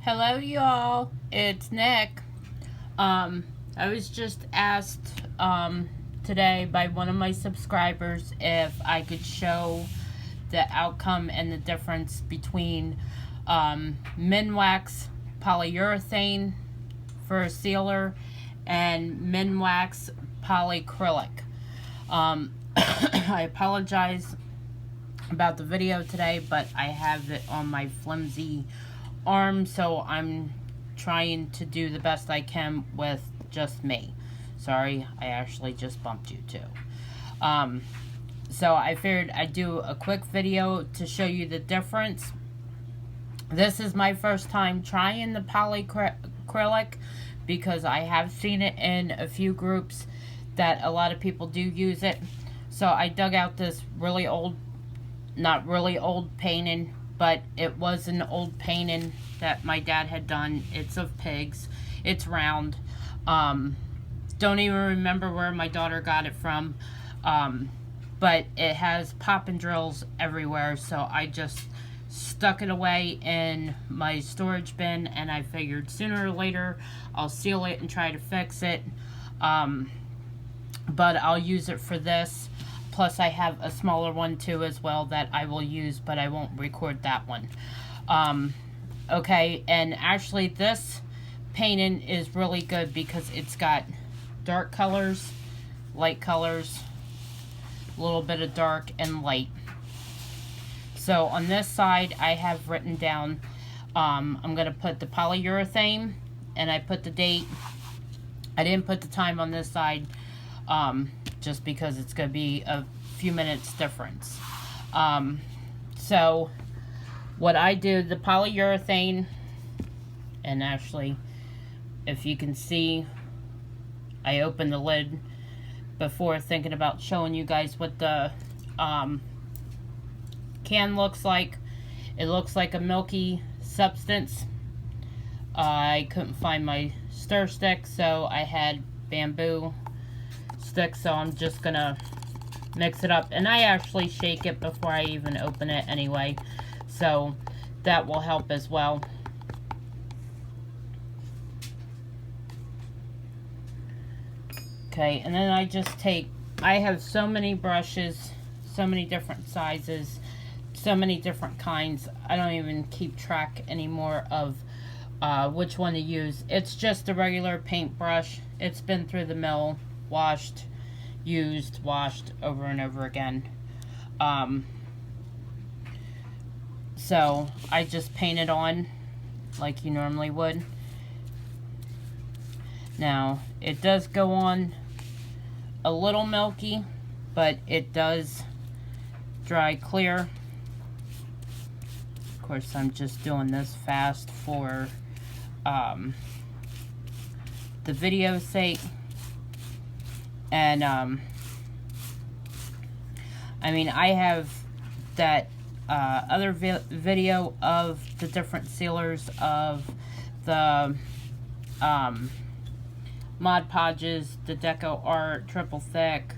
Hello y'all, it's Nick. I was just asked today by one of my subscribers if I could show the outcome and the difference between Minwax polyurethane for a sealer and Minwax polycrylic. I apologize about the video today, but I have it on my flimsy arm, so I'm trying to do the best I can with just me. Sorry, I actually just bumped you too. So I figured I'd do a quick video to show you the difference. This is my first time trying the polycrylic because I have seen it in a few groups that a lot of people do use it. So I dug out this really old, not really old painting, but it was an old painting that my dad had done. It's of pigs. It's round. Don't even remember where my daughter got it from. But it has popping drills everywhere, so I just stuck it away in my storage bin, and I figured sooner or later I'll seal it and try to fix it. But I'll use it for this. Plus I have a smaller one too as well that I will use, but I won't record that one. Okay, and actually this painting is really good because it's got dark colors, light colors, a little bit of dark and light. So on this side I have written down, I'm going to put the polyurethane, and I put the date. I didn't put the time on this side, just because it's going to be a few minutes difference. So what I do, the polyurethane, and actually if you can see, I opened the lid before thinking about showing you guys what the can looks like. It looks like a milky substance. I couldn't find my stir stick, so I had bamboo stick, so I'm just gonna mix it up, and I actually shake it before I even open it anyway, so that will help as well. Okay, and then I just take, I have so many brushes, so many different sizes, so many different kinds, I don't even keep track anymore of which one to use. It's just a regular paintbrush. It's been through the mill, washed, used, washed over and over again. So I just paint it on like you normally would. Now it does go on a little milky, but it does dry clear. Of course, I'm just doing this fast for the video's sake. And I mean, I have that other video of the different sealers of the Mod Podges, the Deco Art, Triple Thick.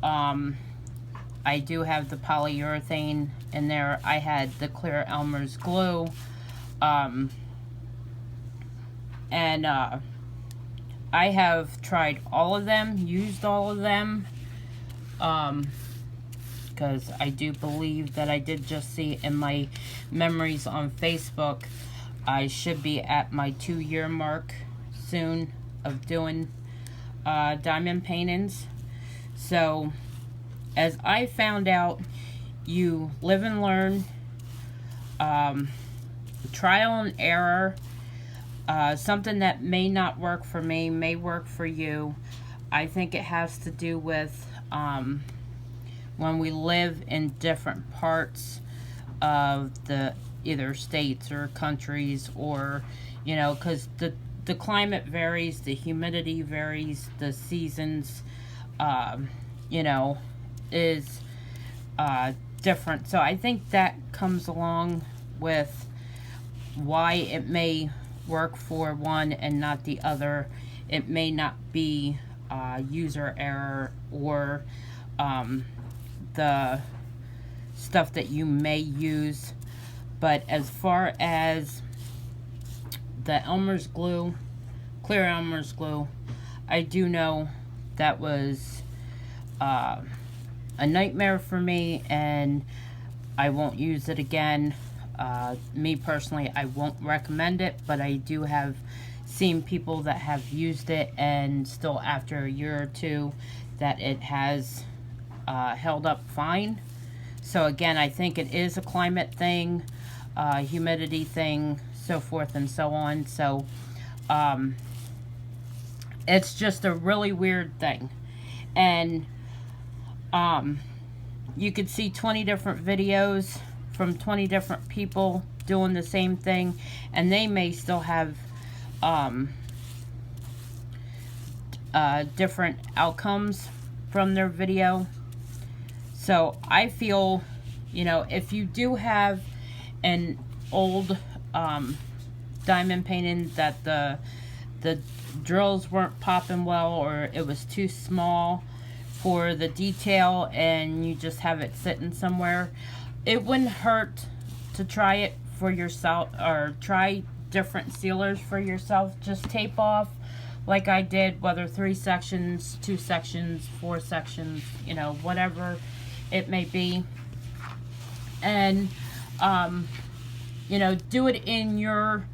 I do have the polyurethane in there. I had the Clear Elmer's glue. And I have tried all of them, used all of them, because I do believe that I did just see in my memories on Facebook, I should be at my 2-year mark soon of doing diamond paintings. So as I found out, you live and learn, trial and error. Something that may not work for me may work for you. I think it has to do with when we live in different parts of the either states or countries, or you know, because the climate varies, the humidity varies, the seasons you know, is different. So I think that comes along with why it may work for one and not the other. It may not be user error or the stuff that you may use, but as far as the Elmer's glue, clear Elmer's glue, I do know that was a nightmare for me, and I won't use it again. Me personally, I won't recommend it, but I do have seen people that have used it, and still after a year or two that it has held up fine. So again, I think it is a climate thing, humidity thing, so forth and so on. So it's just a really weird thing. And you could see 20 different videos from 20 different people doing the same thing, and they may still have different outcomes from their video. So I feel, you know, if you do have an old diamond painting that the drills weren't popping well, or it was too small for the detail, and you just have it sitting somewhere, it wouldn't hurt to try it for yourself, or try different sealers for yourself. Just tape off like I did, whether 3 sections, 2 sections, 4 sections, you know, whatever it may be. And you know, do it in your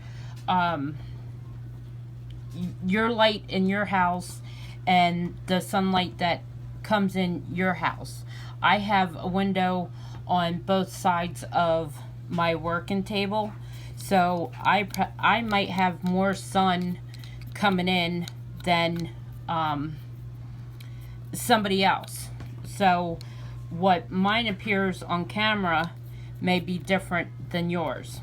light in your house and the sunlight that comes in your house. I have a window on both sides of my working table, so I might have more sun coming in than somebody else. So what mine appears on camera may be different than yours.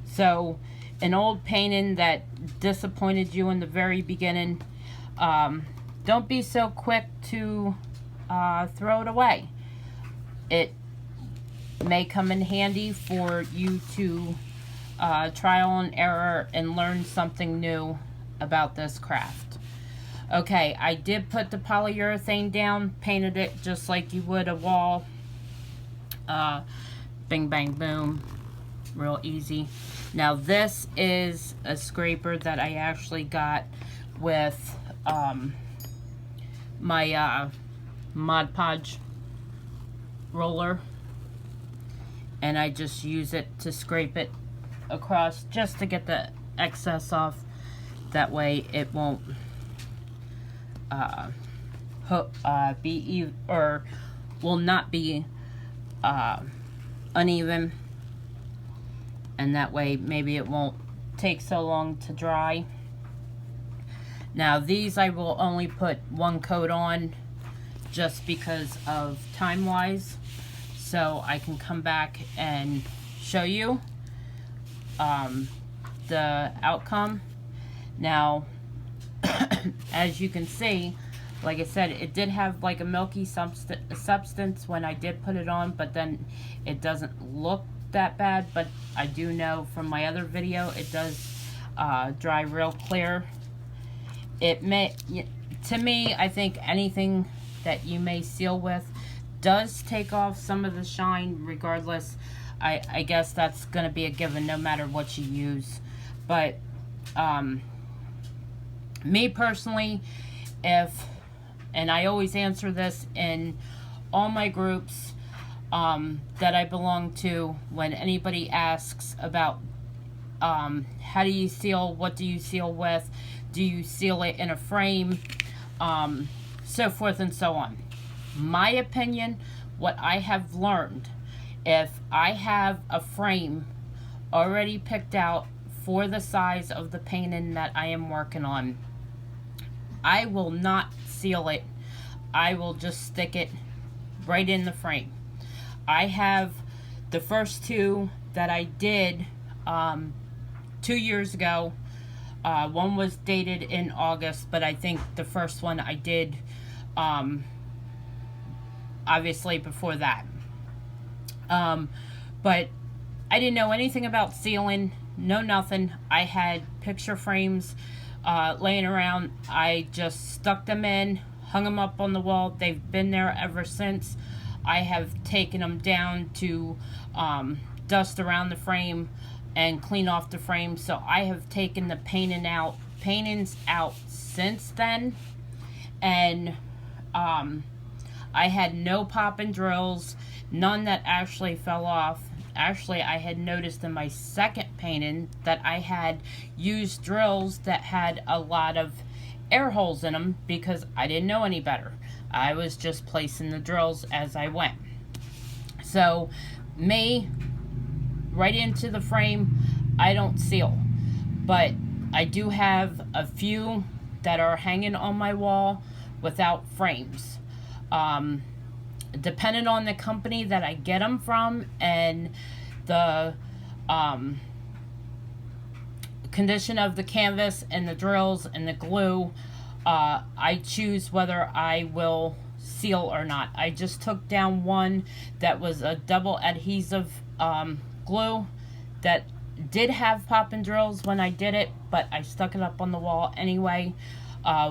So an old painting that disappointed you in the very beginning, don't be so quick to throw it away. It may come in handy for you to trial and error and learn something new about this craft. Okay, I did put the polyurethane down, painted it just like you would a wall. Bing, bang, boom. Real easy. Now this is a scraper that I actually got with my Mod Podge roller. And I just use it to scrape it across just to get the excess off. That way it won't will not be uneven, and that way maybe it won't take so long to dry. Now these I will only put 1 coat on just because of time wise, so I can come back and show you the outcome. Now as you can see, like I said, it did have like a milky substance when I did put it on, but then it doesn't look that bad. But I do know from my other video it does dry real clear. It may, to me, I think anything that you may seal with does take off some of the shine regardless. I guess that's going to be a given no matter what you use. But me personally, and I always answer this in all my groups that I belong to, when anybody asks about how do you seal, what do you seal with, do you seal it in a frame, so forth and so on. My opinion, what I have learned, if I have a frame already picked out for the size of the painting that I am working on, I will not seal it. I will just stick it right in the frame. I have the first 2 that I did 2 years ago. One was dated in August, but I think the first one I did obviously before that. But I didn't know anything about sealing, no nothing. I had picture frames laying around. I just stuck them in, hung them up on the wall. They've been there ever since. I have taken them down to dust around the frame, and clean off the frame. So I have taken the paintings out since then, and I had no pop-in drills, none that actually fell off. Actually, I had noticed in my second painting that I had used drills that had a lot of air holes in them because I didn't know any better. I was just placing the drills as I went. So, me, right into the frame, I don't seal. But I do have a few that are hanging on my wall without frames. Depending on the company that I get them from and the condition of the canvas and the drills and the glue, I choose whether I will seal or not. I just took down one that was a double adhesive glue that did have pop-in drills when I did it, but I stuck it up on the wall anyway,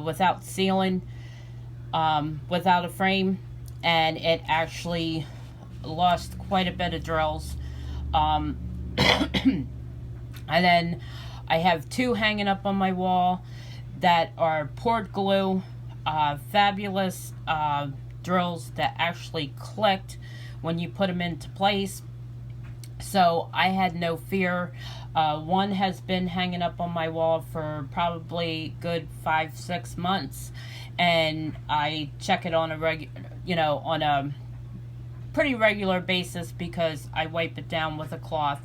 without sealing, without a frame, and it actually lost quite a bit of drills. And then I have two hanging up on my wall that are poured glue, fabulous drills that actually clicked when you put them into place. So I had no fear. One has been hanging up on my wall for probably good 5-6 months, and I check it on a pretty regular basis because I wipe it down with a cloth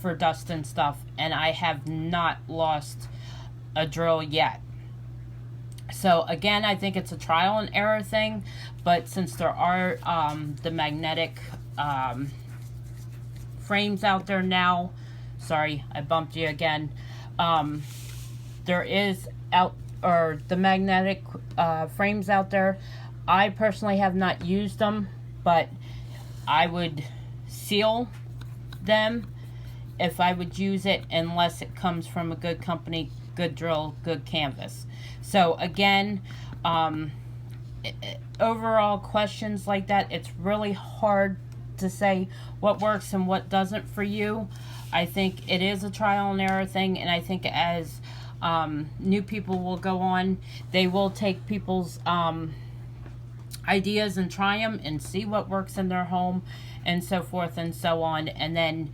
for dust and stuff, and I have not lost a drill yet. So again, I think it's a trial and error thing, but since there are the magnetic frames out there now, sorry, I bumped you again, there is the magnetic frames out there. I personally have not used them, but I would seal them if I would use it, unless it comes from a good company, good drill, good canvas. So again, overall questions like that, it's really hard to say what works and what doesn't for you. I think it is a trial and error thing, and I think as new people will go on, they will take people's ideas and try them and see what works in their home and so forth and so on, and then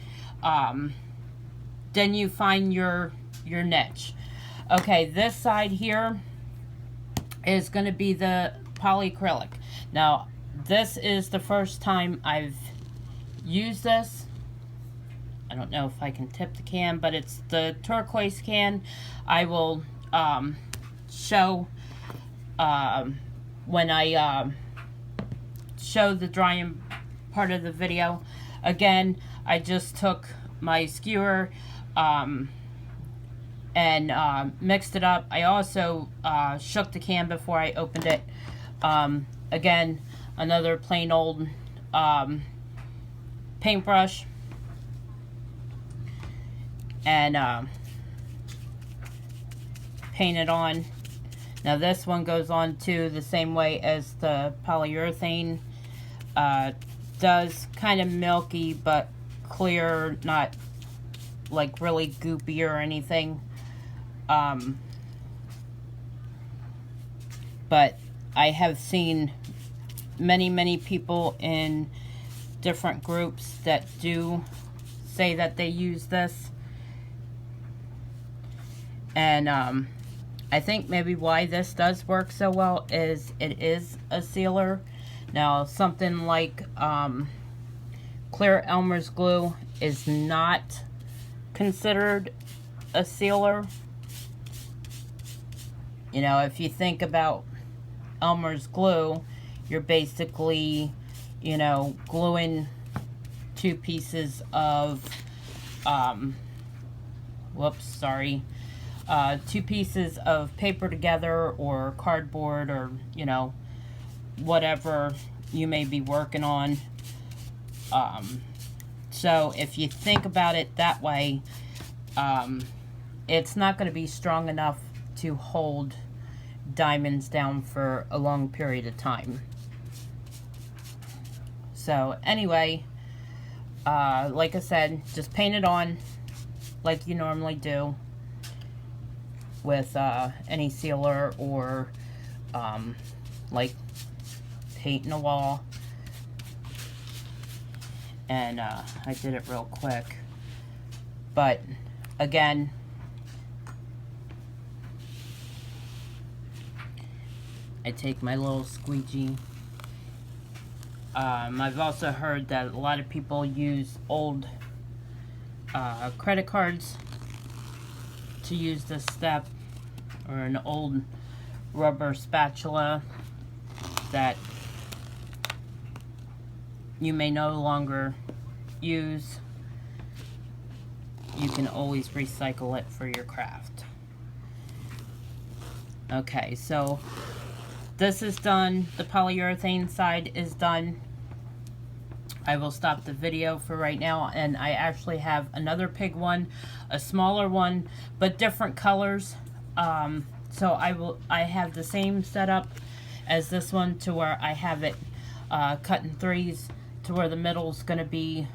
you find your niche. Okay, this side here is going to be the polycrylic. Now, this is the first time I've used this. I don't know if I can tip the can, but it's the turquoise can. I will show when I show the drying part of the video. Again, I just took my skewer and mixed it up. I also shook the can before I opened it. Again, another plain old paintbrush, and paint it on. Now this one goes on to the same way as the polyurethane does, kind of milky but clear, not like really goopy or anything. But I have seen many people in different groups that do say that they use this, and I think maybe why this does work so well is it is a sealer. Now something like clear Elmer's glue is not considered a sealer. You know, if you think about Elmer's glue, you're basically, you know, gluing two pieces of two pieces of paper together, or cardboard, or, you know, whatever you may be working on. So if you think about it that way, it's not going to be strong enough to hold diamonds down for a long period of time. So anyway, like I said, just paint it on, like you normally do with any sealer or like painting a wall. And I did it real quick, but again, I take my little squeegee. I've also heard that a lot of people use old credit cards to use this step, or an old rubber spatula that you may no longer use. You can always recycle it for your craft. Okay, so this is done. The polyurethane side is done. I will stop the video for right now, and I actually have another pig one, a smaller one, but different colors. So I have the same setup as this one, to where I have it cut in threes, to where the middle is going to be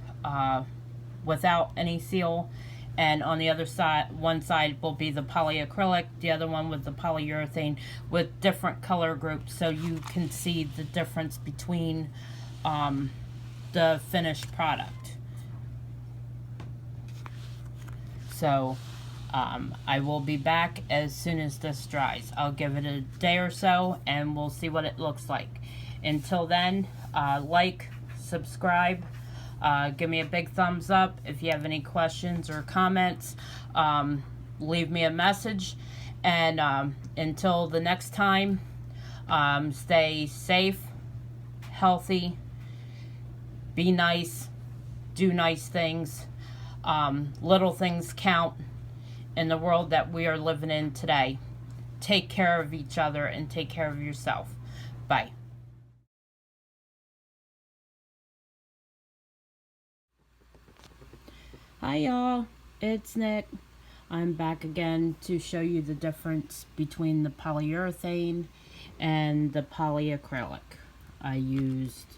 without any seal, and on the other side, one side will be the polyacrylic, the other one with the polyurethane, with different color groups, so you can see the difference between the finished product. So I will be back as soon as this dries. I'll give it a day or so and we'll see what it looks like. Until then, like, subscribe, give me a big thumbs up. If you have any questions or comments, leave me a message. And until the next time, stay safe, healthy, be nice, do nice things. Little things count in the world that we are living in today. Take care of each other and take care of yourself. Bye. Hi y'all, it's Nick. I'm back again to show you the difference between the polyurethane and the polyacrylic. I used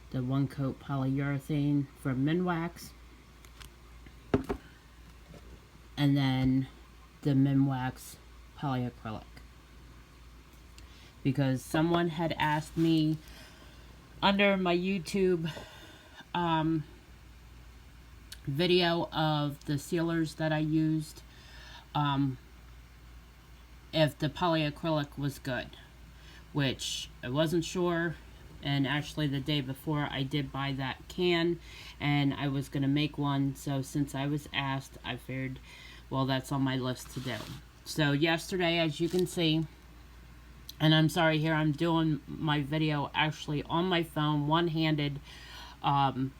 the 1-coat polyurethane from Minwax, and then the Minwax polyacrylic, because someone had asked me under my YouTube video of the sealers that I used, if the polyacrylic was good, which I wasn't sure. And actually the day before I did buy that can, and I was going to make one. So since I was asked, I figured, well, that's on my list to do. So yesterday, as you can see, and I'm sorry here, I'm doing my video actually on my phone, one-handed. On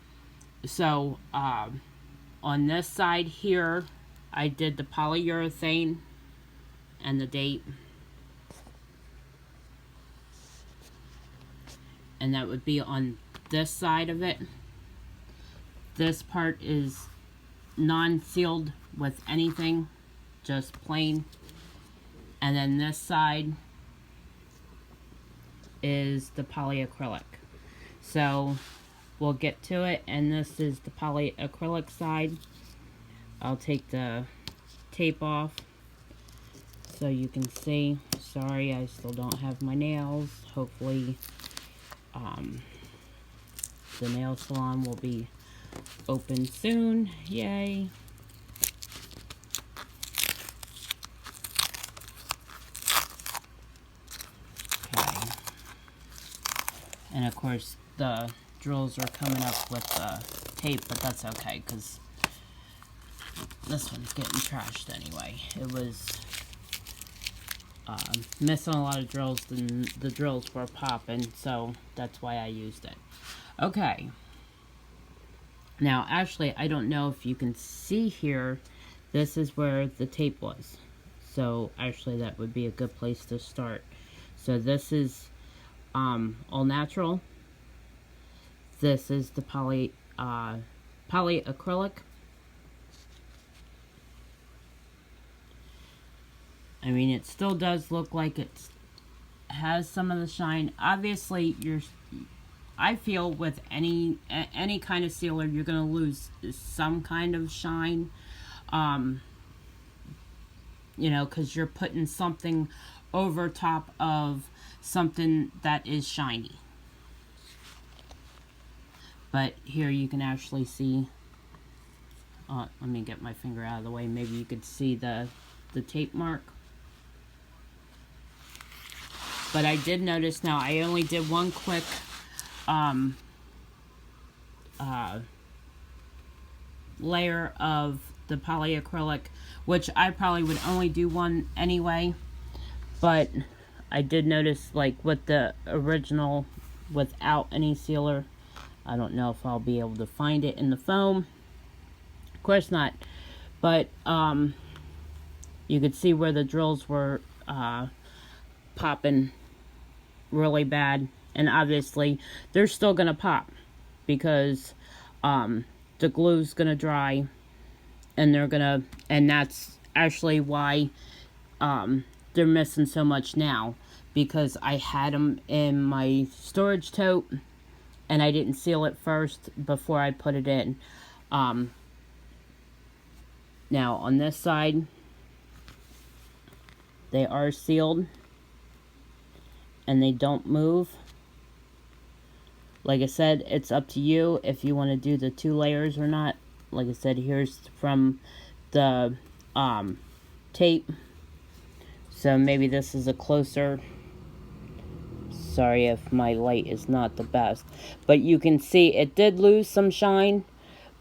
this side here, I did the polyurethane and the date. And that would be on this side of it. This part is non-sealed with anything, just plain. And then this side is the polyacrylic. So we'll get to it, and this is the polyacrylic side. I'll take the tape off so you can see. Sorry, I still don't have my nails. Hopefully the nail salon will be open soon. Yay. Okay. And of course the drills are coming up with tape, but that's okay because this one's getting trashed anyway. It was missing a lot of drills, and the drills were popping, so that's why I used it. Okay. Now, actually, I don't know if you can see here, this is where the tape was. So, actually, that would be a good place to start. So, this is all natural. This is the polyacrylic. I mean, it still does look like it has some of the shine. Obviously, I feel with any kind of sealer, you're going to lose some kind of shine. You know, because you're putting something over top of something that is shiny. But here you can actually see, let me get my finger out of the way, maybe you could see the tape mark. But I did notice, now I only did one quick layer of the polyacrylic, which I probably would only do one anyway, but I did notice, like with the original without any sealer, I don't know if I'll be able to find it in the foam, of course not, but you could see where the drills were popping really bad, and obviously they're still gonna pop because the glue's gonna dry, and that's actually why they're missing so much now, because I had them in my storage tote and I didn't seal it first before I put it in. Now on this side, they are sealed and they don't move. Like I said, it's up to you if you want to do the 2 layers or not. Like I said, here's from the tape. So maybe this is a closer. Sorry if my light is not the best. But you can see it did lose some shine.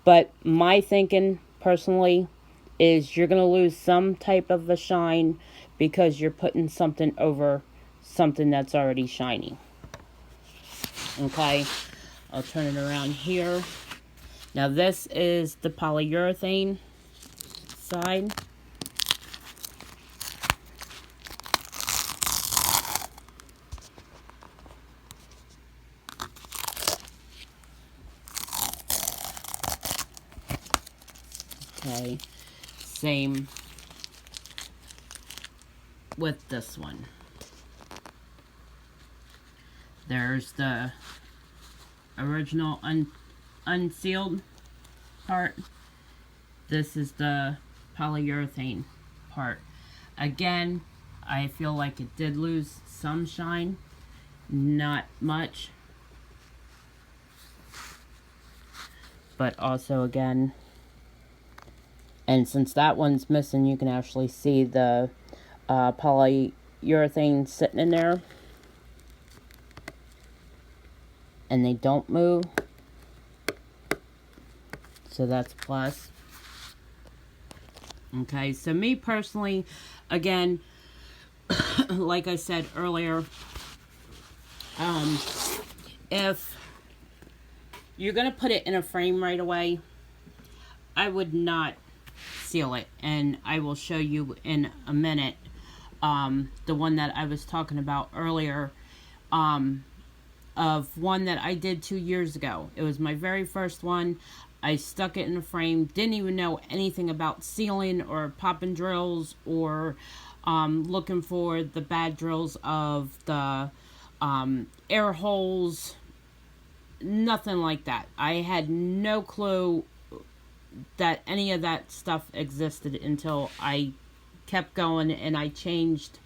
But my thinking, personally, is you're going to lose some type of a shine because you're putting something over something that's already shiny. Okay, I'll turn it around here. Now this is the polyurethane side. Okay, same with this one. There's the original unsealed part. This is the polyurethane part. Again, I feel like it did lose some shine, not much. But also again, and since that one's missing, you can actually see the polyurethane sitting in there. And they don't move, so that's a plus. Okay, so me personally, again, like I said earlier, if you're gonna put it in a frame right away, I would not seal it, and I will show you in a minute the one that I was talking about earlier, of one that I did 2 years ago. It was my very first one. I stuck it in a frame, didn't even know anything about sealing or popping drills or looking for the bad drills of the air holes, nothing like that. I had no clue that any of that stuff existed until I kept going and I changed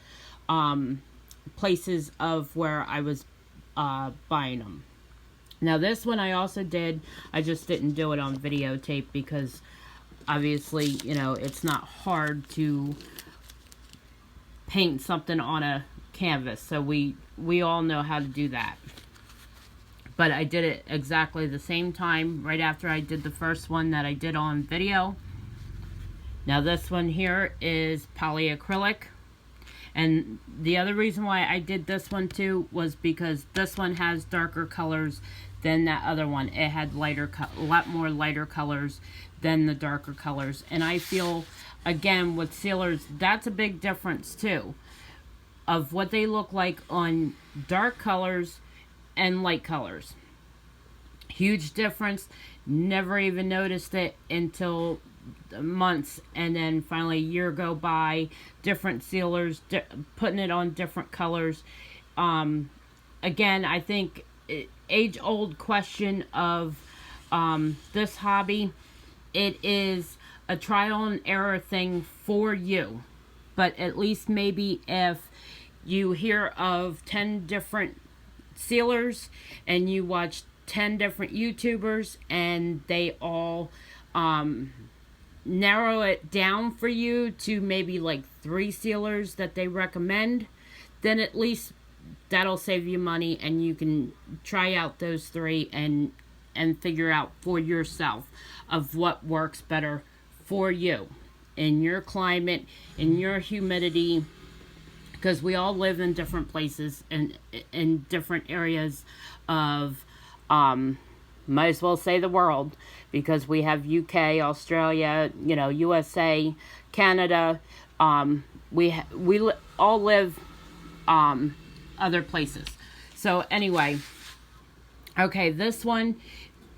places of where I was buying them. Now this one I also did, I just didn't do it on videotape because obviously, you know, it's not hard to paint something on a canvas, so we all know how to do that. But I did it exactly the same time right after I did the first one that I did on video. Now this one here is polyacrylic. And the other reason why I did this one too was because this one has darker colors than that other one. It had a lot more lighter colors than the darker colors. And I feel, again, with sealers, that's a big difference too, of what they look like on dark colors and light colors. Huge difference. Never even noticed it until months, and then finally a year go by, different sealers, putting it on different colors. Again, I think age-old question of this hobby. It is a trial and error thing for you. But at least maybe if you hear of 10 different sealers and you watch 10 different YouTubers and they all narrow it down for you to maybe like 3 sealers that they recommend, then at least that'll save you money and you can try out those 3 and figure out for yourself of what works better for you in your climate, in your humidity, because we all live in different places and in different areas of might as well say the world, because we have UK, Australia, you know, USA, Canada. We all live other places. So anyway, okay, this one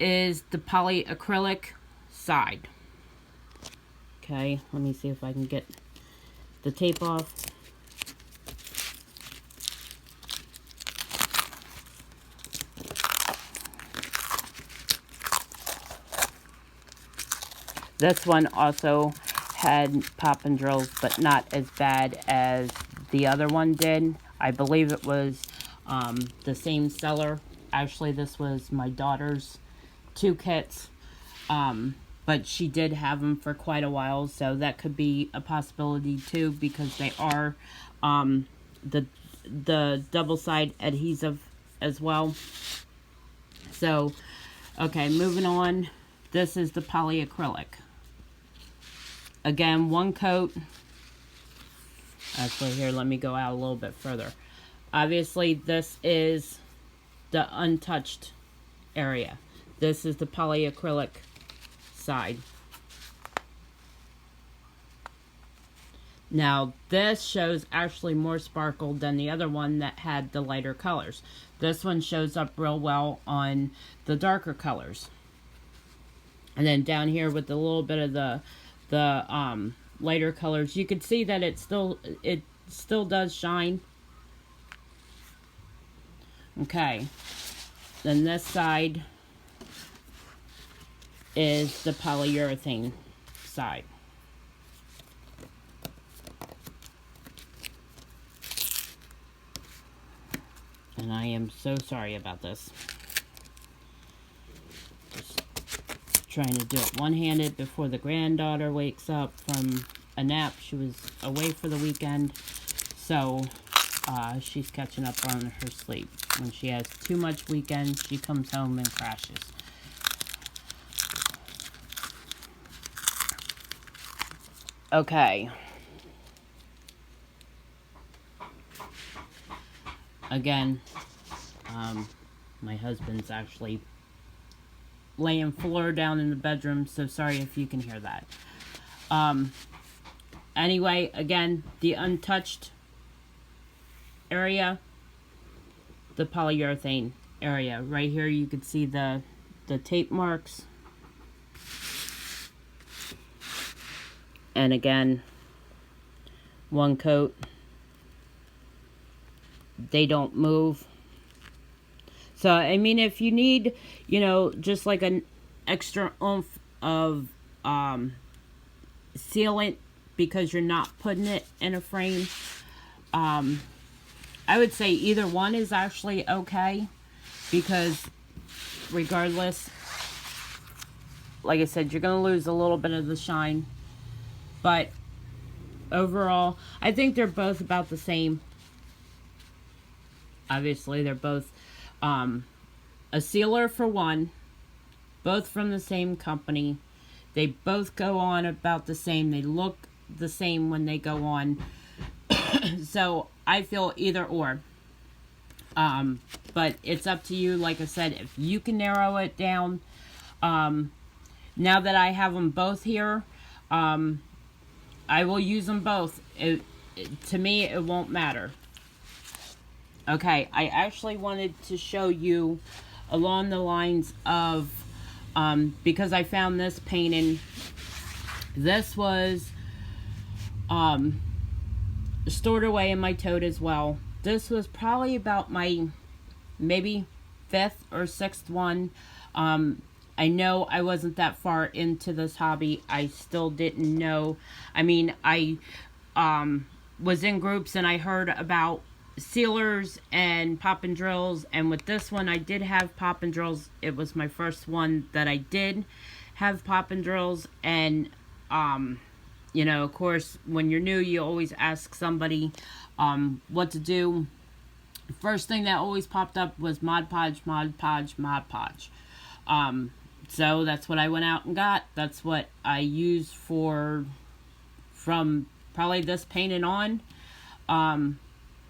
is the polyacrylic side. Okay, let me see if I can get the tape off. This one also had pop and drills, but not as bad as the other one did. I believe it was the same seller. Actually, this was my daughter's 2 kits, but she did have them for quite a while, so that could be a possibility too, because they are the double side adhesive as well. So, okay, moving on. This is the polyacrylic. Again, 1 coat. Actually, here, let me go out a little bit further. Obviously, this is the untouched area. This is the polyacrylic side. Now, this shows actually more sparkle than the other one that had the lighter colors. This one shows up real well on the darker colors. And then down here with a little bit of the lighter colors, you can see that it still does shine. Okay, then this side is the polyurethane side. And I am so sorry about this. Just trying to do it one-handed before the granddaughter wakes up from a nap. She was away for the weekend, so she's catching up on her sleep. When she has too much weekend, she comes home and crashes. Okay. Again, my husband's actually laying floor down in the bedroom, so sorry if you can hear that. Anyway, again, the untouched area, the polyurethane area. Right here you can see the tape marks. And again, 1 coat. They don't move. So, I mean, if you need, you know, just like an extra oomph of sealant because you're not putting it in a frame, I would say either one is actually okay, because regardless, like I said, you're going to lose a little bit of the shine. But overall, I think they're both about the same. Obviously, they're both a sealer for one, both from the same company. They both go on about the same. They look the same when they go on. So I feel either or. But it's up to you. Like I said, if you can narrow it down. Now that I have them both here, I will use them both. To me, it won't matter. Okay, I actually wanted to show you along the lines of, because I found this painting. This was stored away in my tote as well. This was probably about my maybe 5th or 6th one. I I know I wasn't that far into this hobby. I still didn't know. I mean, I was in groups and I heard about sealers and pop and drills, and with this one I did have pop and drills. It was my first one that I did have pop and drills, and you know, of course, when you're new, you always ask somebody what to do. First thing that always popped up was Mod Podge, Mod Podge, Mod Podge. So that's what I went out and got. That's what I used from probably this painting on.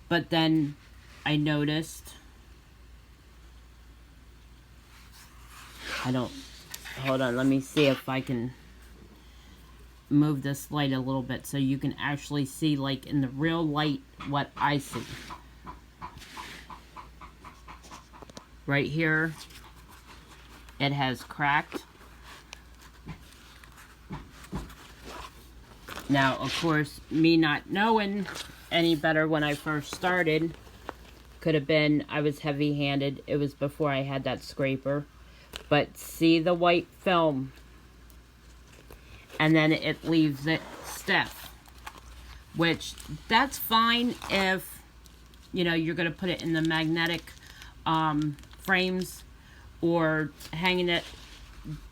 But then I noticed, hold on, let me see if I can move this light a little bit so you can actually see, like, in the real light what I see. Right here, it has cracked. Now, of course, me not knowing any better when I first started, could have been I was heavy-handed. It was before I had that scraper. But see the white film, and then it leaves it stiff, which that's fine if, you know, you're going to put it in the magnetic frames or hanging it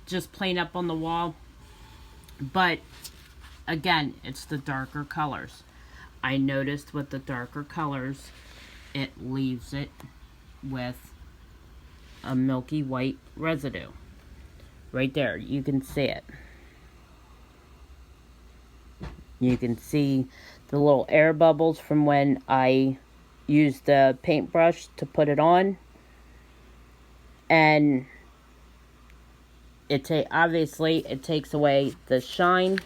just plain up on the wall. But again, it's the darker colors. I noticed with the darker colors, it leaves it with a milky white residue. Right there, you can see it. You can see the little air bubbles from when I used the paintbrush to put it on. And obviously it takes away the shine.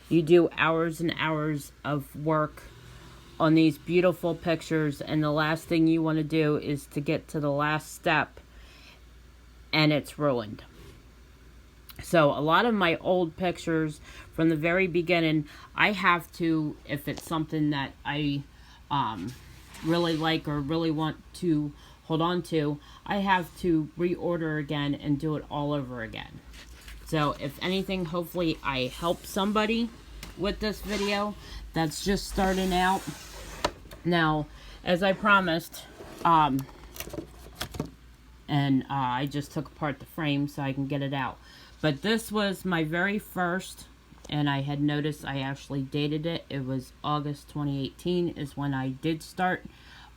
You do hours and hours of work on these beautiful pictures, and the last thing you want to do is to get to the last step and it's ruined. So a lot of my old pictures from the very beginning, I have to, if it's something that I really like or really want to hold on to, I have to reorder again and do it all over again. So if anything, hopefully I help somebody with this video that's just starting out. Now, as I promised, I just took apart the frame so I can get it out. But this was my very first, and I had noticed I actually dated it. It was August 2018 is when I did start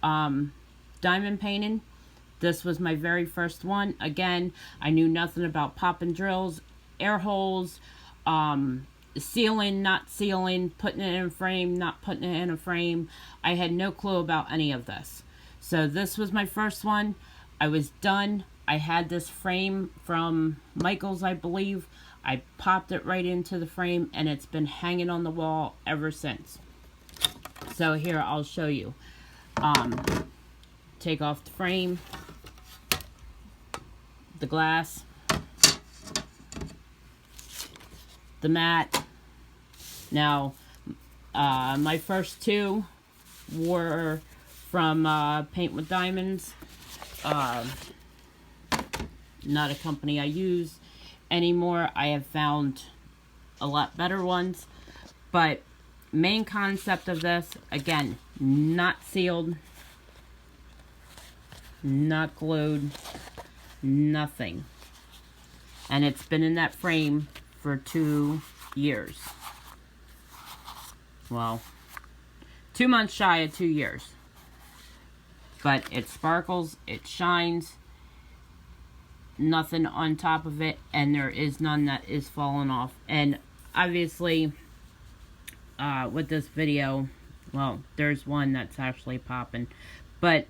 diamond painting. This was my very first one. Again, I knew nothing about pop and drills, air holes, sealing, not sealing, putting it in a frame, not putting it in a frame. I had no clue about any of this. So this was my first one. I was done. I had this frame from Michael's, I believe. I popped it right into the frame, and it's been hanging on the wall ever since. So here, I'll show you. Take off the frame, the glass, the mat. Now, my first two were from Paint with Diamonds. Not a company I use anymore. I have found a lot better ones. But main concept of this, again, not sealed, not glued, nothing. And it's been in that frame for 2 years. Well, 2 months shy of 2 years. But it sparkles, it shines, nothing on top of it, and there is none that is falling off. And obviously, with this video, well, there's one that's actually popping, but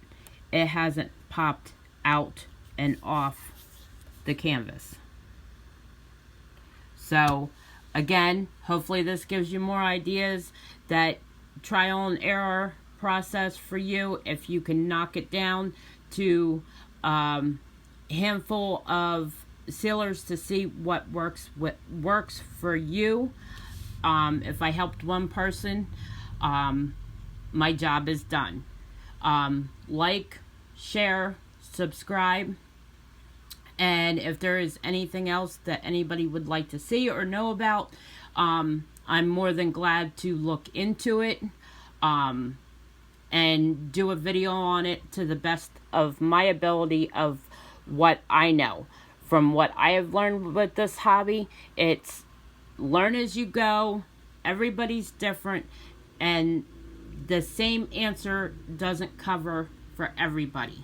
it hasn't popped out and off the canvas. So again, hopefully this gives you more ideas. That trial and error process for you, if you can knock it down to handful of sealers to see what works for you. If I helped one person, my job is done. Like, share, subscribe, And if there is anything else that anybody would like to see or know about, I'm more than glad to look into it and do a video on it to the best of my ability of what I know. From what I have learned with this hobby, it's learn as you go. Everybody's different, and the same answer doesn't cover for everybody.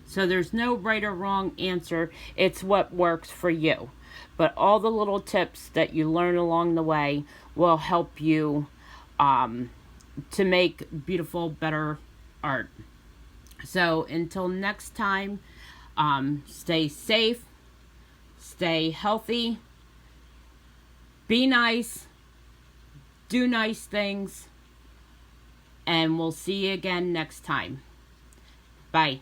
So there's no right or wrong answer. It's what works for you. But all the little tips that you learn along the way will help you to make beautiful, better art. So until next time, stay safe, stay healthy, be nice, do nice things, and we'll see you again next time. Bye.